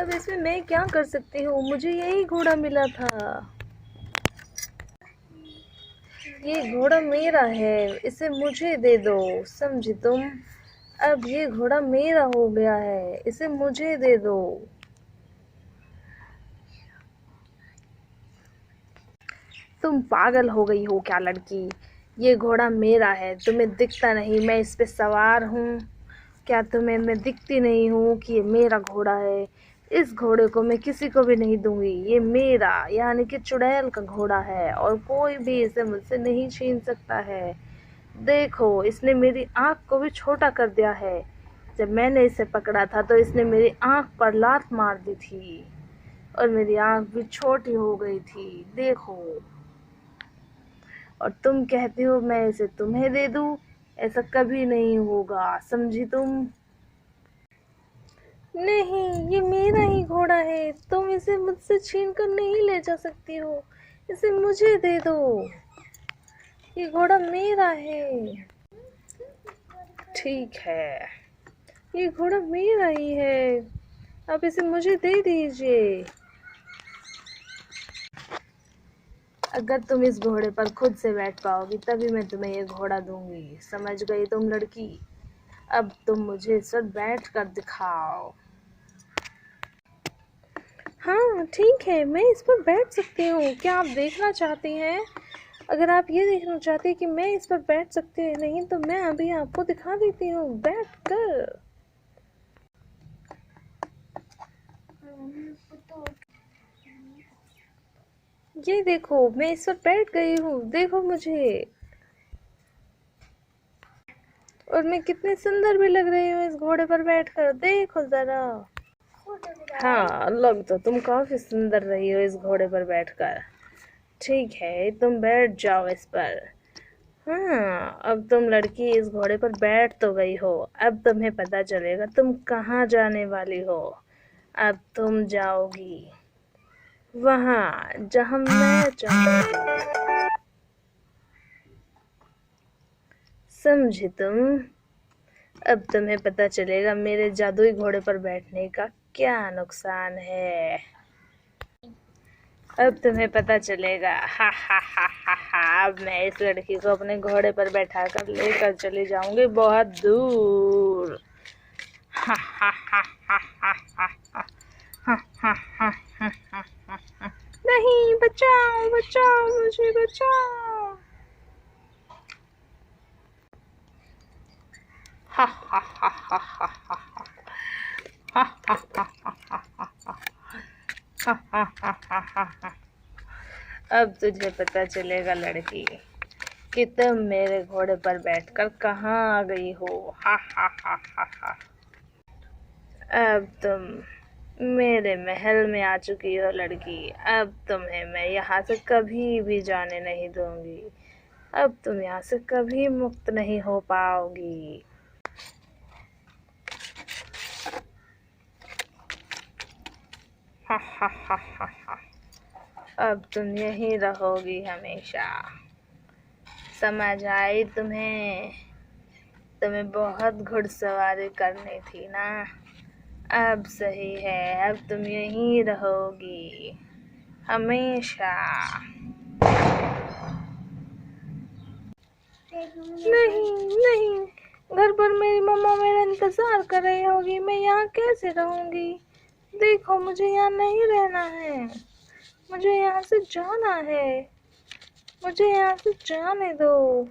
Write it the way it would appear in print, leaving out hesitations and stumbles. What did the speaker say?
अब इसमें मैं क्या कर सकती हूँ, मुझे यही घोड़ा मिला था। ये घोड़ा मेरा है, इसे मुझे दे दो, समझी तुम। अब ये घोड़ा मेरा हो गया है, इसे मुझे दे दो। तुम पागल हो गई हो क्या लड़की? ये घोड़ा मेरा है, तुम्हें दिखता नहीं मैं इस पे सवार हूँ? क्या तुम्हें मैं दिखती नहीं हूँ कि ये मेरा घोड़ा है? इस घोड़े को मैं किसी को भी नहीं दूंगी, ये मेरा यानी कि चुड़ैल का घोड़ा है और कोई भी इसे मुझसे नहीं छीन सकता है। देखो, इसने मेरी आँख को भी छोटा कर दिया है। जब मैंने इसे पकड़ा था तो इसने मेरी आँख पर लात मार दी थी और मेरी आँख भी छोटी हो गई थी, देखो। और तुम कहती हो मैं इसे तुम्हें दे दूं? ऐसा कभी नहीं होगा, समझी तुम? नहीं, ये मेरा ही घोड़ा है, तुम इसे मुझसे छीन कर नहीं ले जा सकती हो। इसे मुझे दे दो, ये घोड़ा मेरा है। ठीक है, ये घोड़ा मेरा ही है, आप इसे मुझे दे दीजिए। अगर तुम इस घोड़े पर खुद से बैठ पाओगी तभी मैं तुम्हें ये घोड़ा दूंगी, समझ गई तुम लड़की? अब तुम मुझे इस पर बैठ कर दिखाओ। हाँ ठीक है, मैं इस पर बैठ सकती हूँ, क्या आप देखना चाहती हैं? अगर आप ये देखना चाहती हैं कि मैं इस पर बैठ सकती हूँ नहीं तो मैं अभी आपको दिखा देती हूँ बैठ कर। ये देखो, मैं इस पर बैठ गई हूँ, देखो मुझे। और मैं कितनी सुंदर भी लग रही हूँ इस घोड़े पर बैठकर, देखो जरा। हाँ, लग तो तुम काफी सुंदर रही हो इस घोड़े पर बैठकर। ठीक है, तुम बैठ जाओ इस पर। हाँ, अब तुम लड़की इस घोड़े पर बैठ तो गई हो, अब तुम्हें पता चलेगा तुम कहाँ जाने वाली हो। अब तुम जाओगी वहाँ जहाँ मैं चाहूँगी, समझी तुम? अब तुम्हें पता चलेगा मेरे जादुई घोड़े पर बैठने का क्या नुकसान है। अब तुम्हें पता चलेगा। हा हा हा हा हा। अब मैं इस लड़की को अपने घोड़े पर बैठा कर लेकर चली जाऊंगी बहुत दूर। हा हा हा हा हा हा हा हा हा हा हा हा हा। नहीं, बचाओ बचाओ, मुझे बचाओ। हा हा हा हा हा हा हा हा हा हा हा हा हा हा हा। अब तुझे पता चलेगा लड़की कि तुम मेरे घोड़े पर बैठकर कहाँ आ गई हो। हा हा हा हा हा। अब तुम मेरे महल में आ चुकी हो लड़की, अब तुम्हें मैं यहाँ से कभी भी जाने नहीं दूंगी, अब तुम यहाँ से कभी मुक्त नहीं हो पाओगी। हा हा हा हा हा। अब तुम यहीं रहोगी हमेशा, समझ आई तुम्हें? तुम्हें बहुत घुड़सवारी करनी थी ना, अब सही है, अब तुम यहीं रहोगी हमेशा। नहीं नहीं, घर पर मेरी मम्मा मेरा इंतजार कर रही होगी, मैं यहाँ कैसे रहूंगी? देखो, मुझे यहाँ नहीं रहना है, मुझे यहाँ से जाना है, मुझे यहाँ से जाने दो।